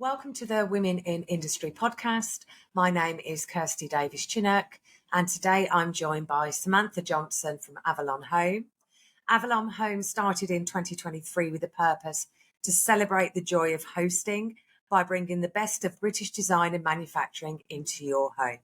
Welcome to the Women in Industry podcast. My name is Kirsty Davies-Chinnock, and today I'm joined by Samantha Johnson from Avalon Home. Avalon Home started in 2023 with a purpose to celebrate the joy of hosting by bringing the best of British design and manufacturing into your home.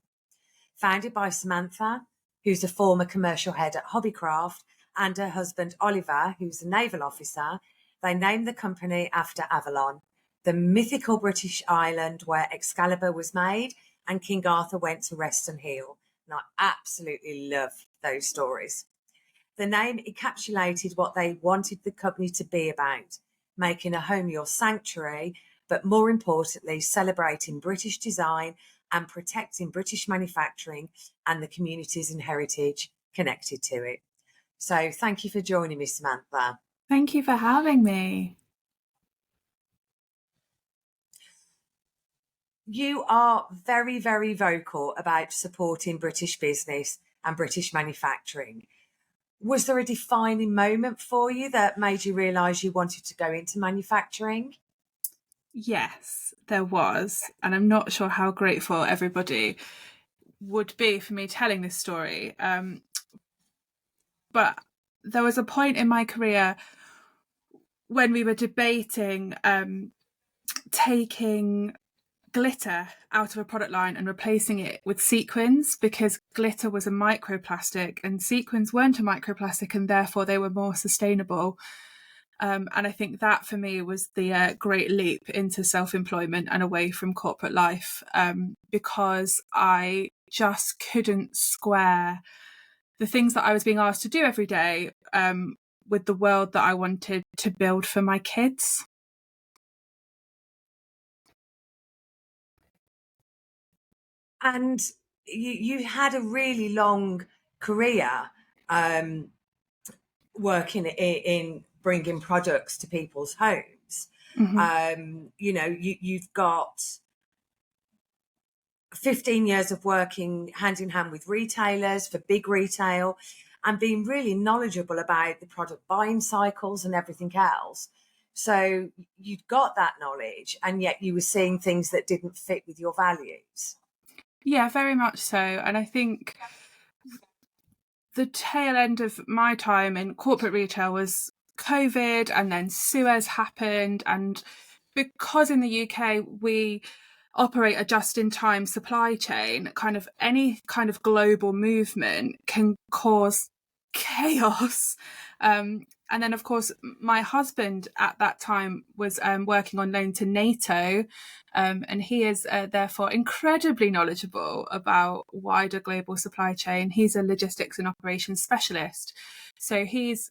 Founded by Samantha, who's a former commercial head at Hobbycraft, and her husband Oliver, who's a naval officer, they named the company after Avalon, the mythical British island where Excalibur was made and King Arthur went to rest and heal. And I absolutely love those stories. The name encapsulated what they wanted the company to be about, making a home your sanctuary, but more importantly, celebrating British design and protecting British manufacturing and the communities and heritage connected to it. So thank you for joining me, Samantha. Thank you for having me. You are very, very vocal about supporting British business and British manufacturing. Was there a defining moment for you that made you realise you wanted to go into manufacturing? Yes, there was. And I'm not sure how grateful everybody would be for me telling this story. But there was a point in my career when we were debating taking glitter out of a product line and replacing it with sequins, because glitter was a microplastic and sequins weren't a microplastic, and therefore they were more sustainable. And I think that for me was the great leap into self-employment and away from corporate life, because I just couldn't square the things that I was being asked to do every day with the world that I wanted to build for my kids. And you had a really long career working in bringing products to people's homes. Mm-hmm. You've got 15 years of working hand in hand with retailers for big retail and being really knowledgeable about the product buying cycles and everything else. So you'd got that knowledge, and yet you were seeing things that didn't fit with your values. Yeah, very much so. And I think the tail end of my time in corporate retail was COVID, and then Suez happened. And because in the UK we operate a just-in-time supply chain, kind of any kind of global movement can cause chaos. And then, of course, my husband at that time was working on loan to NATO, and he is therefore incredibly knowledgeable about wider global supply chain. He's a logistics and operations specialist, so he's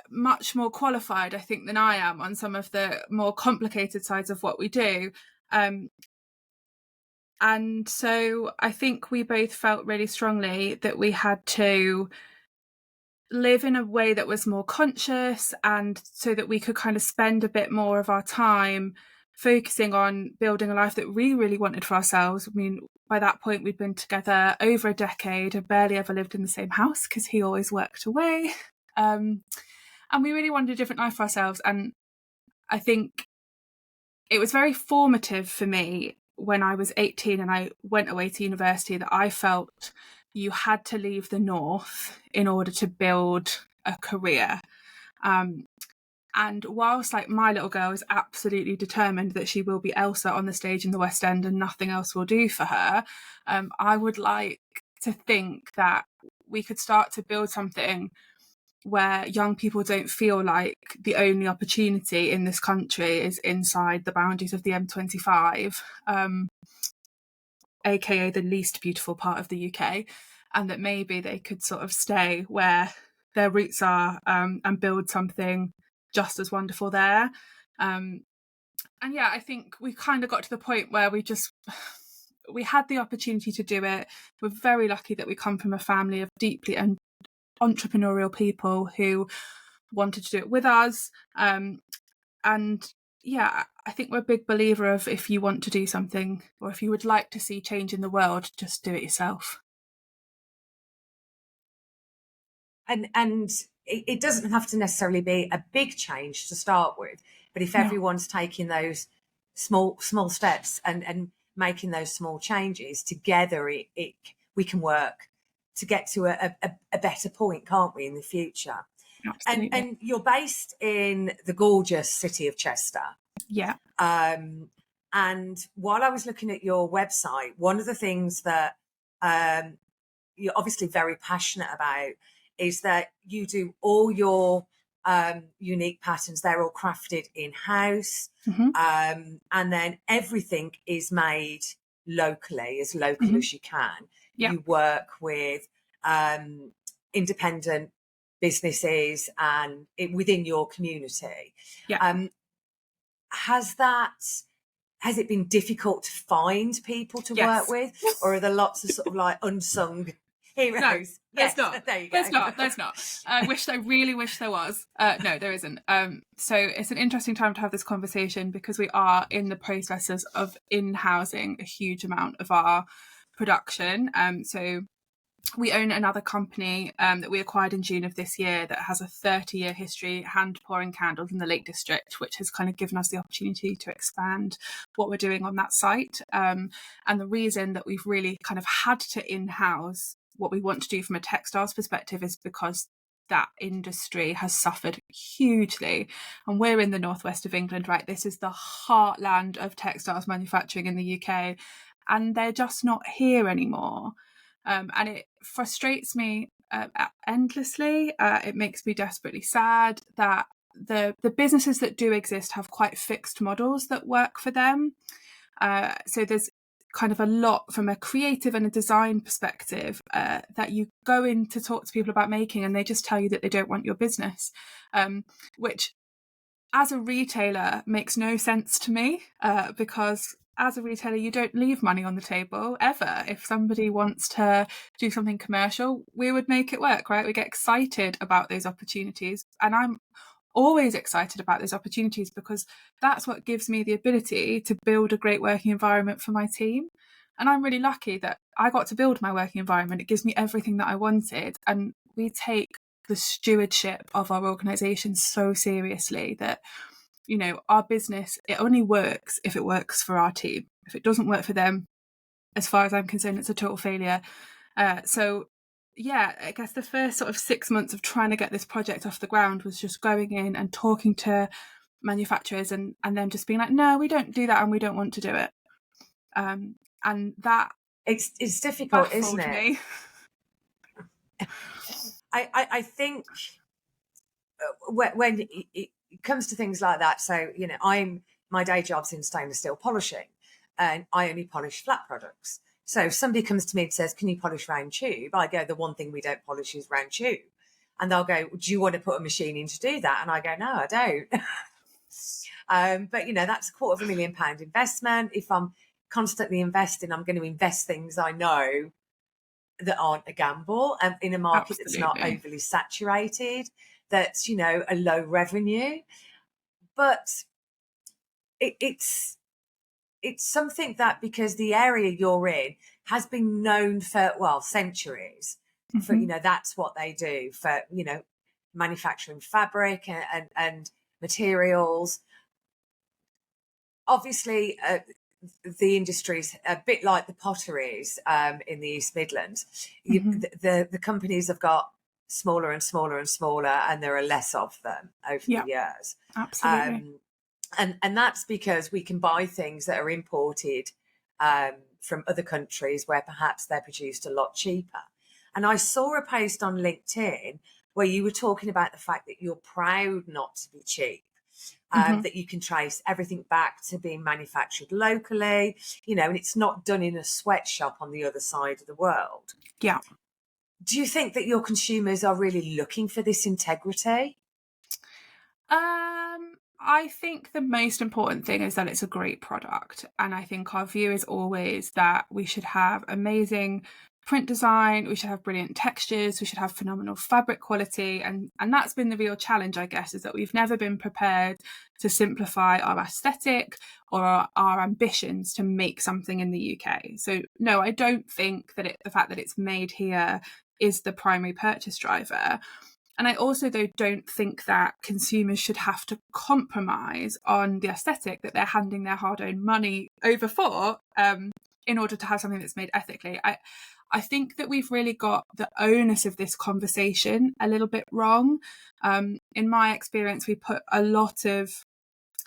much more qualified, I think, than I am on some of the more complicated sides of what we do. And so I think we both felt really strongly that we had to live in a way that was more conscious, and so that we could kind of spend a bit more of our time focusing on building a life that we really wanted for ourselves. I mean, by that point, we'd been together over a decade and barely ever lived in the same house because he always worked away. And we really wanted a different life for ourselves. And I think it was very formative for me when I was 18 and I went away to university that I felt you had to leave the North in order to build a career. And whilst like my little girl is absolutely determined that she will be Elsa on the stage in the West End and nothing else will do for her, I would like to think that we could start to build something where young people don't feel like the only opportunity in this country is inside the boundaries of the M25, aka the least beautiful part of the UK, and that maybe they could sort of stay where their roots are and build something just as wonderful there. And yeah, I think we kind of got to the point where we had the opportunity to do it. We're very lucky that we come from a family of deeply entrepreneurial people who wanted to do it with us. And yeah, I think we're a big believer of, if you want to do something, or if you would like to see change in the world, just do it yourself. And it doesn't have to necessarily be a big change to start with, but if everyone's taking those small steps and making those small changes together, we can work to get to a better point, can't we, in the future? Absolutely. And you're based in the gorgeous city of Chester. Yeah. And while I was looking at your website, one of the things that you're obviously very passionate about is that you do all your unique patterns. They're all crafted in-house. And then everything is made locally, as local as you can. Yeah. You work with independent businesses and within your community. Yeah. Has it been difficult to find people to work with, or are there lots of sort of like unsung heroes? No, there's not. There you go. There's not. I really wish there was. No, there isn't. So it's an interesting time to have this conversation because we are in the processes of in-housing a huge amount of our production. So we own another company that we acquired in June of this year that has a 30-year history hand pouring candles in the Lake District, which has kind of given us the opportunity to expand what we're doing on that site. And the reason that we've really kind of had to in-house what we want to do from a textiles perspective is because that industry has suffered hugely. And we're in the northwest of England, right? This is the heartland of textiles manufacturing in the UK, and they're just not here anymore. And it frustrates me endlessly. It makes me desperately sad that the businesses that do exist have quite fixed models that work for them. So there's kind of a lot from a creative and a design perspective that you go in to talk to people about making, and they just tell you that they don't want your business, which as a retailer makes no sense to me, because as a retailer, you don't leave money on the table ever. If somebody wants to do something commercial, we would make it work, right? We get excited about those opportunities. And I'm always excited about those opportunities because that's what gives me the ability to build a great working environment for my team. And I'm really lucky that I got to build my working environment. It gives me everything that I wanted. And we take the stewardship of our organisation so seriously that, you know, our business, it only works if it works for our team. If it doesn't work for them, as far as I'm concerned, it's a total failure. So yeah, I guess the first sort of 6 months of trying to get this project off the ground was just going in and talking to manufacturers and them just being like, no, we don't do that and we don't want to do it. And that it's difficult, isn't it? Me. I think when it comes to things like that, so, you know, my day job's in stainless steel polishing and I only polish flat products. So if somebody comes to me and says, can you polish round tube? I go, the one thing we don't polish is round tube. And they'll go, do you want to put a machine in to do that? And I go, no, I don't. But, you know, that's £250,000 investment. If I'm constantly investing, I'm going to invest things I know that aren't a gamble, in a market that's not overly saturated, that's, you know, a low revenue. But it's something that, because the area you're in has been known for, well, centuries, for, you know, that's what they do for, you know, manufacturing fabric and materials. Obviously, the industry's a bit like the potteries in the East Midlands. The companies have got smaller and smaller and smaller, and there are less of them over the years. Absolutely. And that's because we can buy things that are imported from other countries where perhaps they're produced a lot cheaper. And I saw a post on LinkedIn where you were talking about the fact that you're proud not to be cheap. That you can trace everything back to being manufactured locally, you know, and it's not done in a sweatshop on the other side of the world. Yeah. Do you think that your consumers are really looking for this integrity? I think the most important thing is that it's a great product. And I think our view is always that we should have amazing print design, we should have brilliant textures, we should have phenomenal fabric quality. And that's been the real challenge, I guess, is that we've never been prepared to simplify our aesthetic or our ambitions to make something in the UK. So no, I don't think that the fact that it's made here is the primary purchase driver. And I also, though, don't think that consumers should have to compromise on the aesthetic that they're handing their hard-earned money over for, in order to have something that's made ethically. I think that we've really got the onus of this conversation a little bit wrong. In my experience, we put a lot of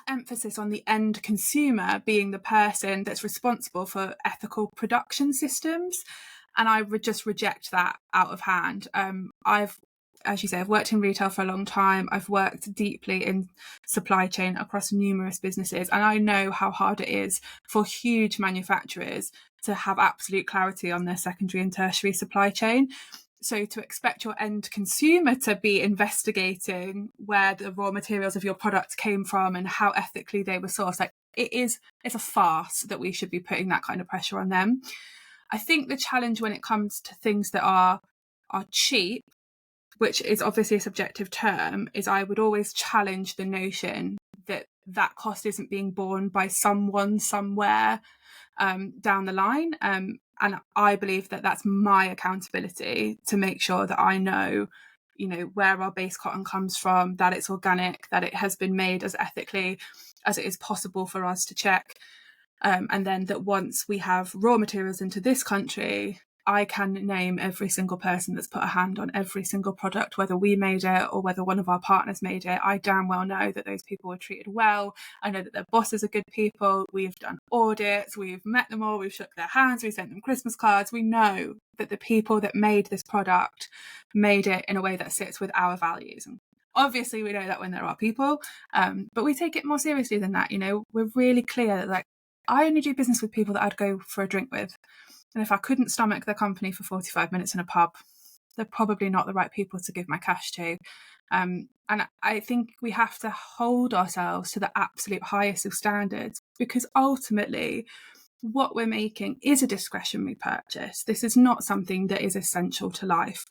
emphasis on the end consumer being the person that's responsible for ethical production systems. And I would just reject that out of hand. As you say, I've worked in retail for a long time. I've worked deeply in supply chain across numerous businesses. And I know how hard it is for huge manufacturers to have absolute clarity on their secondary and tertiary supply chain. So to expect your end consumer to be investigating where the raw materials of your product came from and how ethically they were sourced, like it's a farce that we should be putting that kind of pressure on them. I think the challenge when it comes to things that are cheap, which is obviously a subjective term, is I would always challenge the notion that that cost isn't being borne by someone somewhere down the line. And I believe that that's my accountability to make sure that I know, where our base cotton comes from, that it's organic, that it has been made as ethically as it is possible for us to check. And then that once we have raw materials into this country, I can name every single person that's put a hand on every single product, whether we made it or whether one of our partners made it. I damn well know that those people were treated well. I know that their bosses are good people. We've done audits. We've met them all. We've shook their hands. We sent them Christmas cards. We know that the people that made this product made it in a way that sits with our values. And obviously, we know that when there are people, but we take it more seriously than that. We're really clear that, I only do business with people that I'd go for a drink with. And if I couldn't stomach their company for 45 minutes in a pub, they're probably not the right people to give my cash to. And I think we have to hold ourselves to the absolute highest of standards, because ultimately what we're making is a discretionary purchase. This is not something that is essential to life.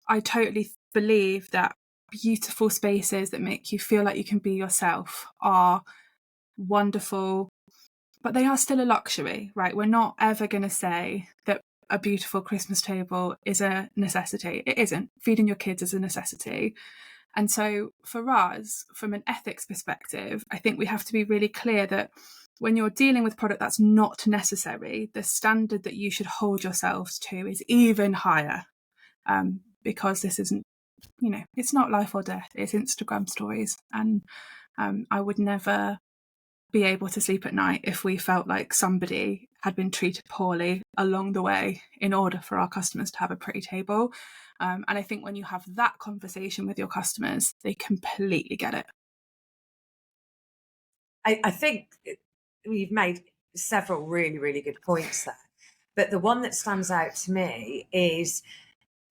I totally believe that beautiful spaces that make you feel like you can be yourself are wonderful, but they are still a luxury, right? We're not ever going to say that a beautiful Christmas table is a necessity. It isn't. Feeding your kids is a necessity. And so for us, from an ethics perspective, I think we have to be really clear that when you're dealing with product that's not necessary, the standard that you should hold yourselves to is even higher, because this isn't, it's not life or death. It's Instagram stories. And I would never be able to sleep at night if we felt like somebody had been treated poorly along the way in order for our customers to have a pretty table. And I think when you have that conversation with your customers, they completely get it. I think you've made several really, really good points there. But the one that stands out to me is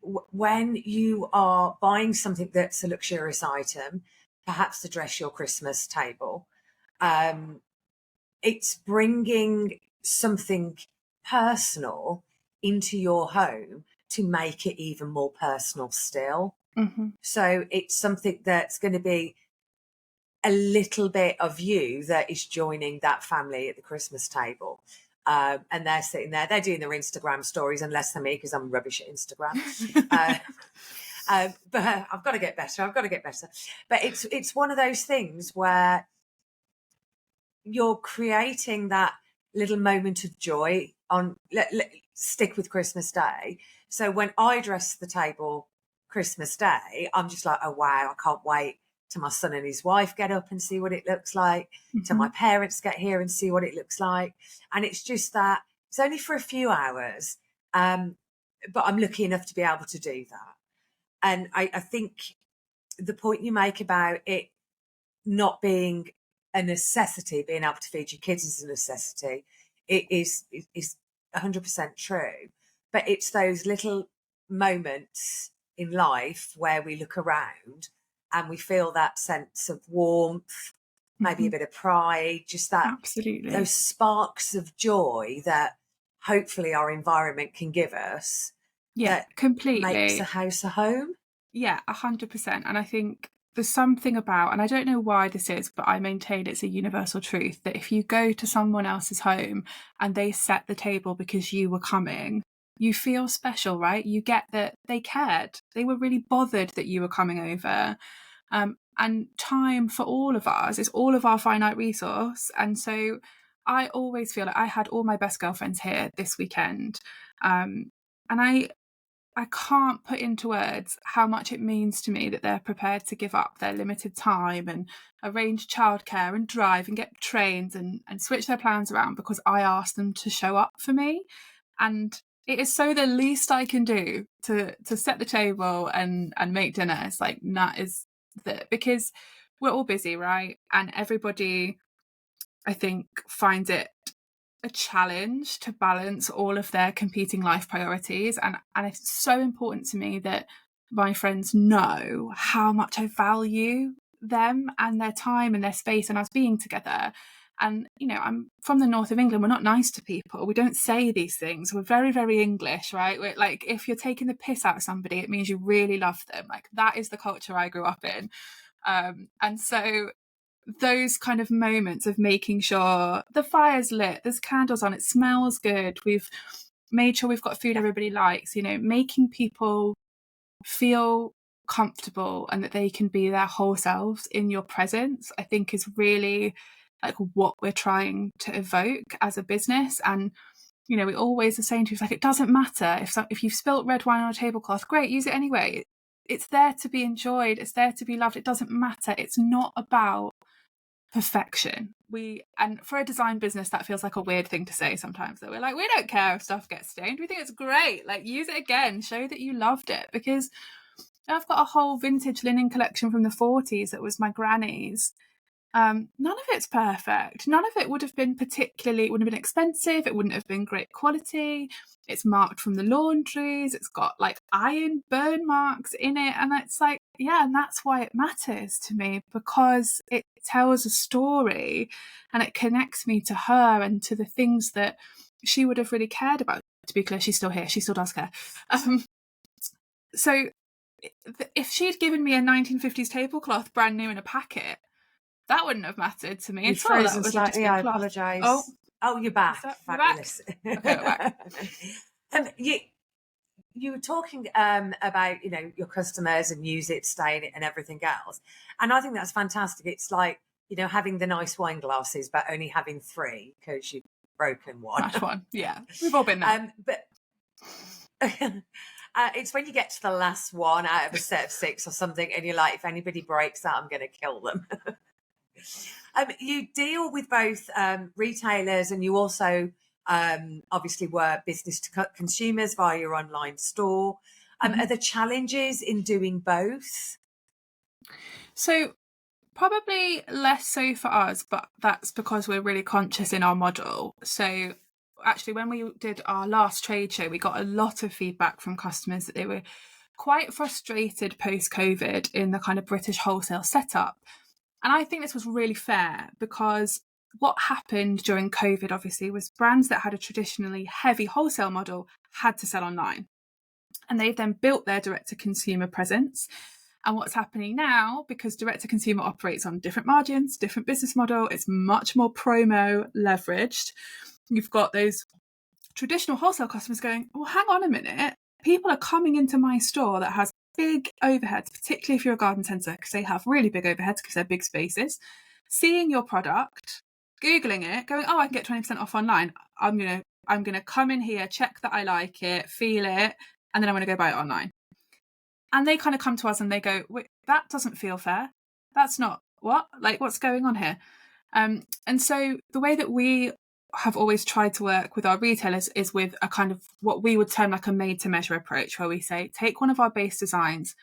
when you are buying something that's a luxurious item, perhaps to dress your Christmas table, it's bringing something personal into your home to make it even more personal still. Mm-hmm. So it's something that's going to be a little bit of you that is joining that family at the Christmas table. And they're sitting there, they're doing their Instagram stories, unless they're me, because I'm rubbish at Instagram. But I've got to get better. But it's one of those things where you're creating that little moment of joy on, stick with Christmas Day. So when I dress the table Christmas Day, I'm just like, oh, wow, I can't wait till my son and his wife get up and see what it looks like, till my parents get here and see what it looks like. And it's just that it's only for a few hours, but I'm lucky enough to be able to do that. And I think the point you make about it not being a necessity, being able to feed your kids is a necessity, it is 100% true. But it's those little moments in life where we look around and we feel that sense of warmth, maybe a bit of pride, just that, absolutely, those sparks of joy that hopefully our environment can give us. Yeah, that completely makes a house a home. Yeah, 100%. And I think there's something about, and I don't know why this is, but I maintain it's a universal truth, that if you go to someone else's home and they set the table because you were coming, you feel special, right? You get that they cared. They were really bothered that you were coming over. And time for all of us is all of our finite resource. And so I always feel like I had all my best girlfriends here this weekend. And I can't put into words how much it means to me that they're prepared to give up their limited time and arrange childcare and drive and get trains and switch their plans around because I asked them to show up for me. And it is so the least I can do to set the table and make dinner. It's like, that is because we're all busy, right? And everybody, I think, finds it a challenge to balance all of their competing life priorities. And it's so important to me that my friends know how much I value them and their time and their space and us being together. And, you know, I'm from the north of England. We're not nice to people. We don't say these things. We're very, very English, right? We're like, if you're taking the piss out of somebody, it means you really love them. Like, that is the culture I grew up in. And so those kind of moments of making sure the fire's lit, there's candles on, it smells good, we've made sure we've got food everybody likes, you know, making people feel comfortable and that they can be their whole selves in your presence, I think is really like what we're trying to evoke as a business. And, you know, we always are saying to us, like, it doesn't matter if you've spilt red wine on a tablecloth, great, use it anyway. It's there to be enjoyed, it's there to be loved, it doesn't matter. It's not about perfection. And for a design business, that feels like a weird thing to say sometimes, that we're like, we don't care if stuff gets stained, we think it's great, like, use it again, show that you loved it. Because I've got a whole vintage linen collection from the 40s that was my granny's. None of it's perfect. None of it would have been it would have been expensive. It wouldn't have been great quality. It's marked from the laundries. It's got like iron burn marks in it. And it's like, yeah, and that's why it matters to me, because it tells a story and it connects me to her and to the things that she would have really cared about. To be clear, she's still here. She still does care. So if she'd given me a 1950s tablecloth brand new in a packet, that wouldn't have mattered to me. You're frozen slightly. I apologise. Oh, you're back. Fabulous. You're back? Okay, you were talking about, you know, your customers and use it, stay in it, and everything else. And I think that's fantastic. It's like, you know, having the nice wine glasses, but only having 3 because you've broken one. Smash one. Yeah, we've all been there. But it's when you get to the last one out of a set of 6 or something, and you're like, if anybody breaks that, I'm going to kill them. You deal with both retailers, and you also obviously were business to consumers via your online store. Are there challenges in doing both? So probably less so for us, but that's because we're really conscious in our model. So actually, when we did our last trade show, we got a lot of feedback from customers that they were quite frustrated post-COVID in the kind of British wholesale setup. And I think this was really fair, because what happened during COVID, obviously, was brands that had a traditionally heavy wholesale model had to sell online. And they've then built their direct-to-consumer presence. And what's happening now, because direct-to-consumer operates on different margins, different business model, it's much more promo leveraged. You've got those traditional wholesale customers going, well, hang on a minute. People are coming into my store that has big overheads, particularly if you're a garden centre, because they have really big overheads because they're big spaces, seeing your product, Googling it, going, oh, I can get 20% off online. I'm gonna come in here, check that I like it, feel it, and then I'm gonna go buy it online. And they kind of come to us and they go, wait, that doesn't feel fair. That's not what's going on here? And so the way that we have always tried to work with our retailers is with a kind of what we would term like a made to measure approach, where we say, take one of our base designs,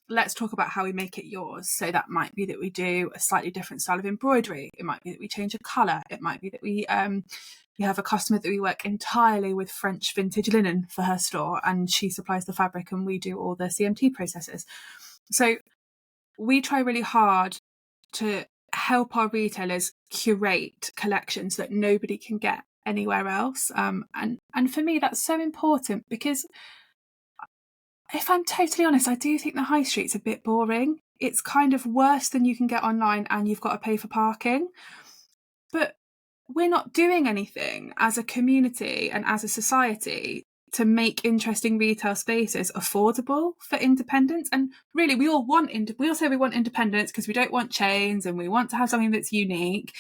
let's talk about how we make it yours. So that might be that we do a slightly different style of embroidery. It might be that we change a colour. It might be that we have a customer that we work entirely with French vintage linen for her store, and she supplies the fabric and we do all the CMT processes. So we try really hard to help our retailers curate collections that nobody can get anywhere else. And for me, that's so important, because if I'm totally honest, I do think the high street's a bit boring. It's kind of worse than you can get online, and you've got to pay for parking. But we're not doing anything as a community and as a society to make interesting retail spaces affordable for independents. And really, we all say we want independence because we don't want chains and we want to have something that's unique,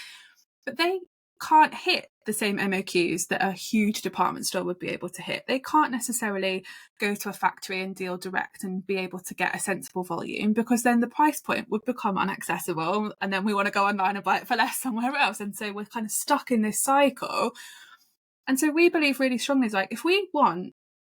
but they can't hit the same MOQs that a huge department store would be able to hit. They can't necessarily go to a factory and deal direct and be able to get a sensible volume, because then the price point would become inaccessible, and then we want to go online and buy it for less somewhere else. And so we're kind of stuck in this cycle. And so we believe really strongly, like, if we want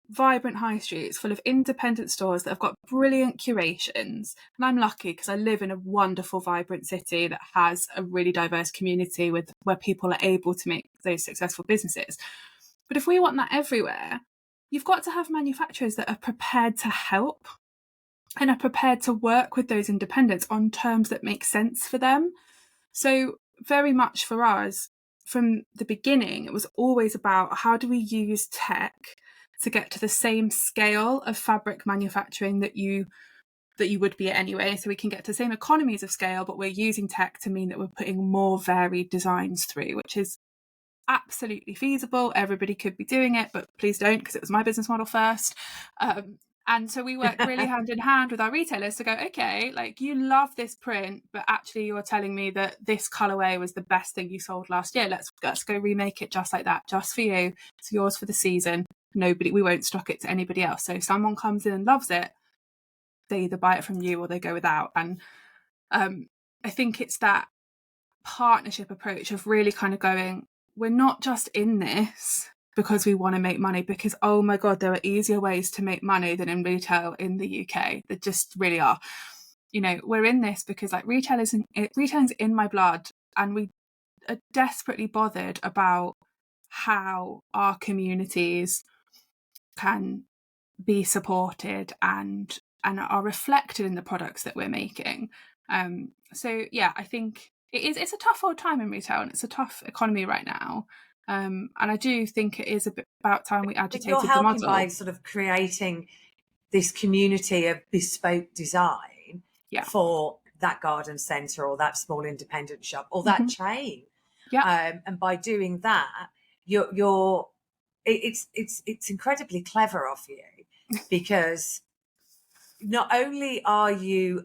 vibrant high streets full of independent stores that have got brilliant curations, and I'm lucky because I live in a wonderful, vibrant city that has a really diverse community where people are able to make those successful businesses. But if we want that everywhere, you've got to have manufacturers that are prepared to help and are prepared to work with those independents on terms that make sense for them. So very much for us, from the beginning, it was always about how do we use tech to get to the same scale of fabric manufacturing that you would be at anyway. So we can get to the same economies of scale, but we're using tech to mean that we're putting more varied designs through, which is absolutely feasible. Everybody could be doing it, but please don't, because it was my business model first. And so we work really hand in hand with our retailers to go, okay, like, you love this print, but actually you're telling me that this colorway was the best thing you sold last year. Let's go remake it just like that, just for you. It's yours for the season. We won't stock it to anybody else. So if someone comes in and loves it, they either buy it from you or they go without. And I think it's that partnership approach of really kind of going, we're not just in this because we want to make money, because, oh my God, there are easier ways to make money than in retail in the UK. There just really are. We're in this because, like, retailing's in my blood, and we are desperately bothered about how our communities can be supported and are reflected in the products that we're making. So yeah, I think it's a tough old time in retail, and it's a tough economy right now. And I do think it is a bit about time we agitated the model. You're helping by model. sort of creating this community of bespoke design for that garden centre or that small independent shop or that chain. And by doing that, it's incredibly clever of you, because not only are you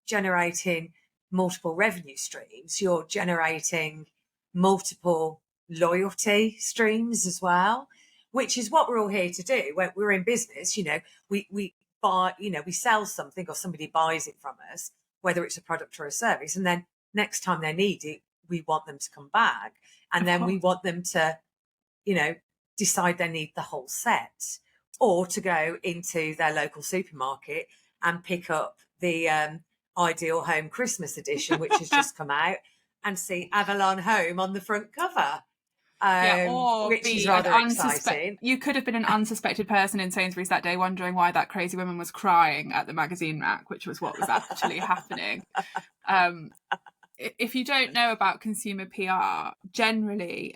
generating multiple revenue streams, you're generating multiple loyalty streams as well, which is what we're all here to do. When we're in business, we buy, we sell something or somebody buys it from us, whether it's a product or a service, and then next time they need it, we want them to come back, and then we want them to, decide they need the whole set, or to go into their local supermarket and pick up the Ideal Home Christmas edition, which has just come out, and see Avalon Home on the front cover. Which is rather exciting. You could have been an unsuspected person in Sainsbury's that day, wondering why that crazy woman was crying at the magazine rack, which was what was actually happening. If you don't know about consumer PR, generally,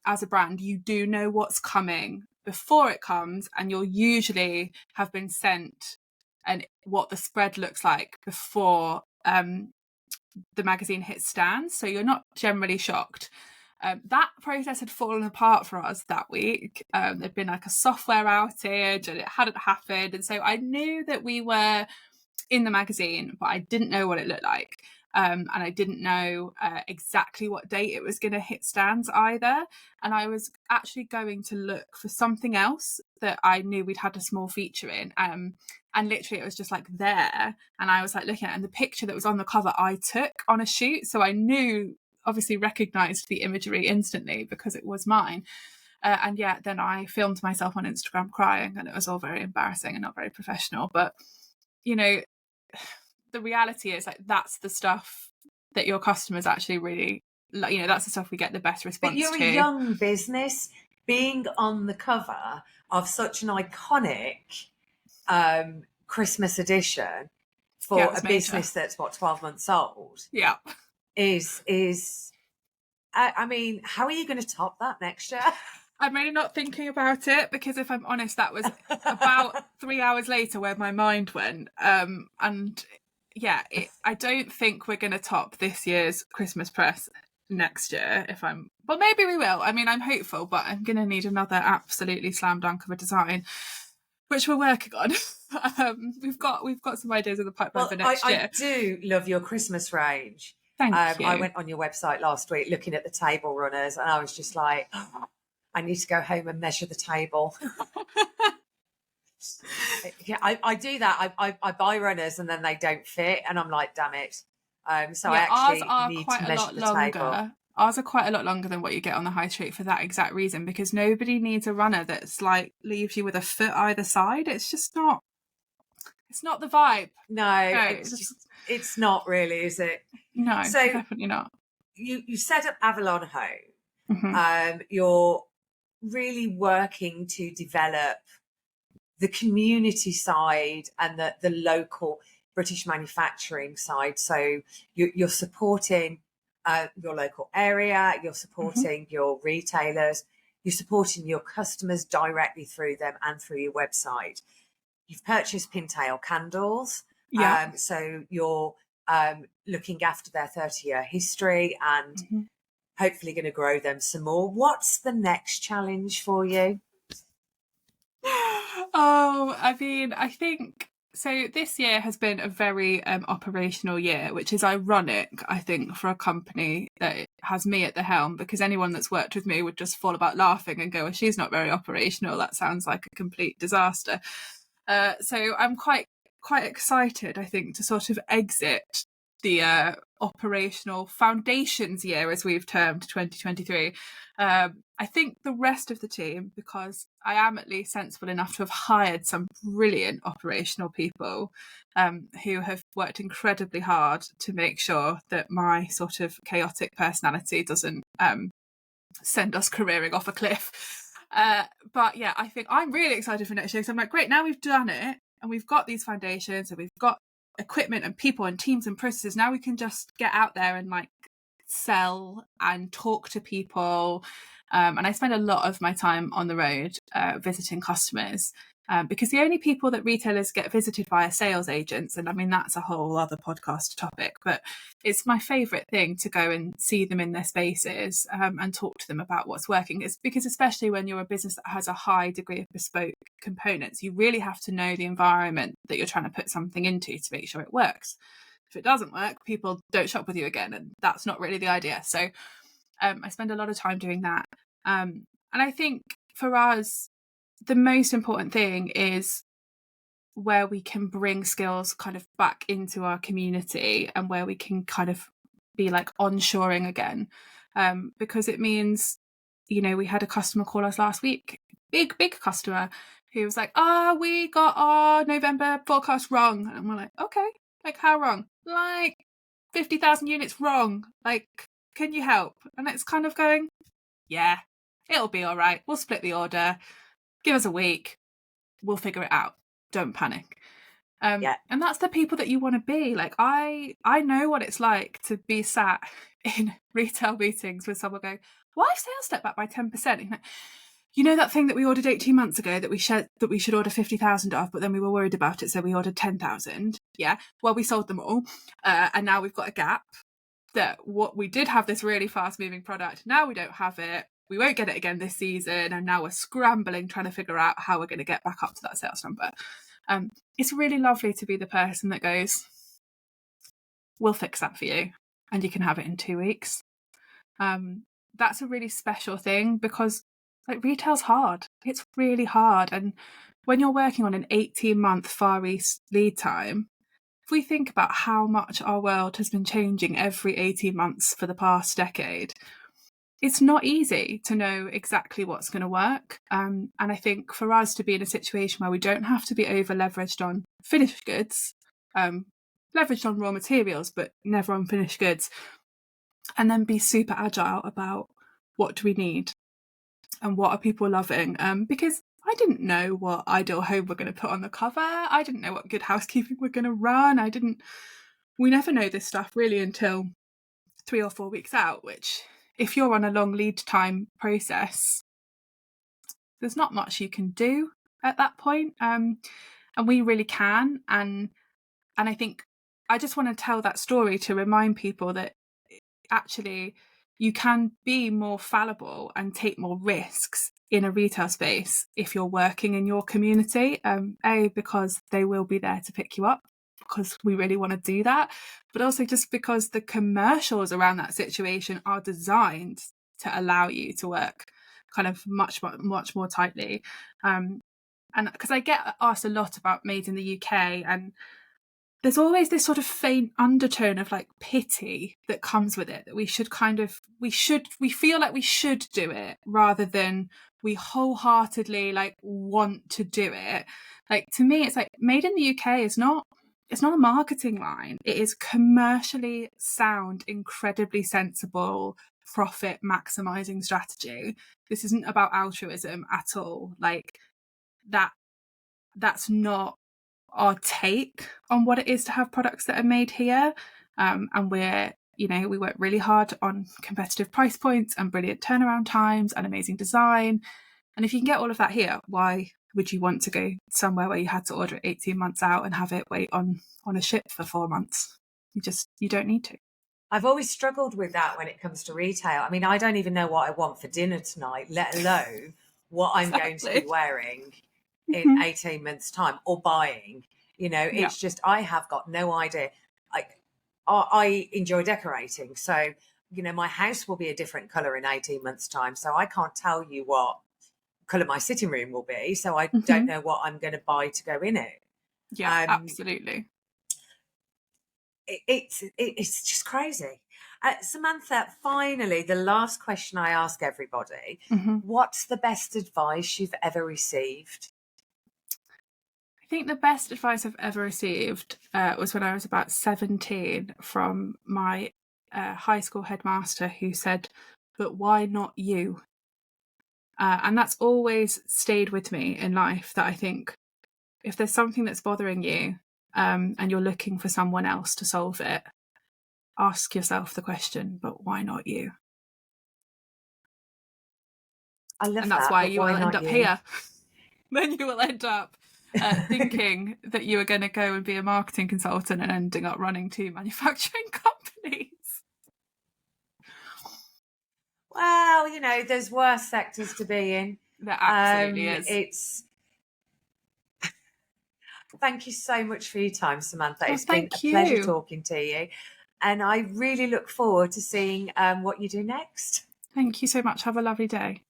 as a brand, you do know what's coming before it comes, and you'll usually have been sent and what the spread looks like before the magazine hits stands. So you're not generally shocked. That process had fallen apart for us that week. There'd been like a software outage and it hadn't happened. And so I knew that we were in the magazine, but I didn't know what it looked like. And I didn't know exactly what date it was going to hit stands either. And I was actually going to look for something else that I knew we'd had a small feature in. And literally it was just like there. And I was like looking at it, and the picture that was on the cover I took on a shoot. So I knew, obviously recognised the imagery instantly because it was mine. And yeah, then I filmed myself on Instagram crying, and it was all very embarrassing and not very professional. But, the reality is, like, that's the stuff that your customers actually really, that's the stuff we get the best response to. But you're a young business, being on the cover of such an iconic Christmas edition for a business that's 12 months old. Yeah. Is I mean, how are you going to top that next year? I'm really not thinking about it, because if I'm honest, that was about 3 hours later where my mind went. And yeah, I don't think we're going to top this year's Christmas press next year well, maybe we will. I mean, I'm hopeful, but I'm going to need another absolutely slam dunk of a design, which we're working on. We've got some ideas in the pipeline for next year. I do love your Christmas range. Thank you. I went on your website last week looking at the table runners, and I was just like, oh, I need to go home and measure the table. Yeah, I do that. I buy runners and then they don't fit, and I'm like, damn it. So yeah, I actually need to measure the table. Ours are quite a lot longer than what you get on the high street for that exact reason, because nobody needs a runner that's like leaves you with a foot either side. It's just not. It's not the vibe. No, it's not really, is it? No, so definitely not. You set up Avalon Home. Mm-hmm. You're really working to develop the community side and the local British manufacturing side. So you're supporting your local area, you're supporting your retailers, you're supporting your customers directly through them and through your website. You've purchased Pintail candles. Yeah. So you're looking after their 30-year history and hopefully going to grow them some more. What's the next challenge for you? Oh, I mean, I think so. This year has been a very operational year, which is ironic, I think, for a company that has me at the helm, because anyone that's worked with me would just fall about laughing and go, well, she's not very operational. That sounds like a complete disaster. So I'm quite excited, I think, to sort of exit the operational foundations year, as we've termed 2023. I think the rest of the team, because I am at least sensible enough to have hired some brilliant operational people who have worked incredibly hard to make sure that my sort of chaotic personality doesn't send us careering off a cliff. But yeah, I think I'm really excited for next year, because I'm like, great, now we've done it and we've got these foundations and we've got equipment and people and teams and processes. Now we can just get out there and like sell and talk to people. And I spend a lot of my time on the road visiting customers, because the only people that retailers get visited by are sales agents. And I mean, that's a whole other podcast topic, but it's my favourite thing to go and see them in their spaces and talk to them about what's working. It's because, especially when you're a business that has a high degree of bespoke components, you really have to know the environment that you're trying to put something into to make sure it works. If it doesn't work, people don't shop with you again, and that's not really the idea. So I spend a lot of time doing that. And I think for us, the most important thing is where we can bring skills kind of back into our community and where we can kind of be like onshoring again. Because it means, you know, we had a customer call us last week, big customer, who was like, we got our November forecast wrong. And we're like, okay, like how wrong? Like 50,000 units wrong. Like, can you help? And it's kind of going, yeah, it'll be all right. We'll split the order. Give us a week. We'll figure it out. Don't panic. And that's the people that you want to be. Like, I know what it's like to be sat in retail meetings with someone going, why have sales stepped back by 10%? You know that thing that we ordered 18 months ago that we should order 50,000 of, but then we were worried about it, so we ordered 10,000. Yeah, well, we sold them all, and now we've got a gap. That what we did have this really fast moving product. Now we don't have it. We won't get it again this season, and now we're scrambling trying to figure out how we're going to get back up to that sales number. It's really lovely to be the person that goes, we'll fix that for you, and you can have it in 2 weeks. That's a really special thing, because like retail's hard. It's really hard. And when you're working on an 18-month Far East lead time, if we think about how much our world has been changing every 18 months for the past decade, it's not easy to know exactly what's going to work. And I think for us to be in a situation where we don't have to be over leveraged on finished goods, leveraged on raw materials, but never on finished goods, and then be super agile about what do we need and what are people loving. Because I didn't know what Ideal Home were going to put on the cover. I didn't know what Good Housekeeping were going to run. We never know this stuff really until 3 or 4 weeks out, which if you're on a long lead time process, there's not much you can do at that point. And we really can. And I think I just want to tell that story to remind people that actually you can be more fallible and take more risks in a retail space if you're working in your community. Because they will be there to pick you up, because we really want to do that, but also just because the commercials around that situation are designed to allow you to work kind of much more tightly. And because I get asked a lot about Made in the UK, and there's always this sort of faint undertone of like pity that comes with it, that we feel like we should do it rather than we wholeheartedly like want to do it. Like, to me, it's like Made in the UK is not, it's not a marketing line. It is commercially sound, incredibly sensible, profit maximizing strategy. This isn't about altruism at all. Like, that's not our take on what it is to have products that are made here. And we work really hard on competitive price points and brilliant turnaround times and amazing design. And if you can get all of that here, why would you want to go somewhere where you had to order it 18 months out and have it wait on a ship for 4 months? You don't need to. I've always struggled with that when it comes to retail. I mean, I don't even know what I want for dinner tonight, let alone what I'm going to be wearing in 18 months' time or buying. It's just, I have got no idea. I enjoy decorating. So, my house will be a different colour in 18 months' time. So I can't tell you what colour my sitting room will be. So I don't know what I'm going to buy to go in it. Yeah, absolutely. It's just crazy. Samantha, finally, the last question I ask everybody, what's the best advice you've ever received? I think the best advice I've ever received was when I was about 17 from my high school headmaster, who said, "But why not you?" And that's always stayed with me in life, that I think if there's something that's bothering you and you're looking for someone else to solve it, ask yourself the question, but why not you? I love that. And that's why you will end up you? here. Then you will end up thinking that you were going to go and be a marketing consultant and ending up running 2 manufacturing companies. Well, there's worse sectors to be in. There absolutely is. Thank you so much for your time, Samantha. Well, it's been a pleasure talking to you. And I really look forward to seeing what you do next. Thank you so much. Have a lovely day.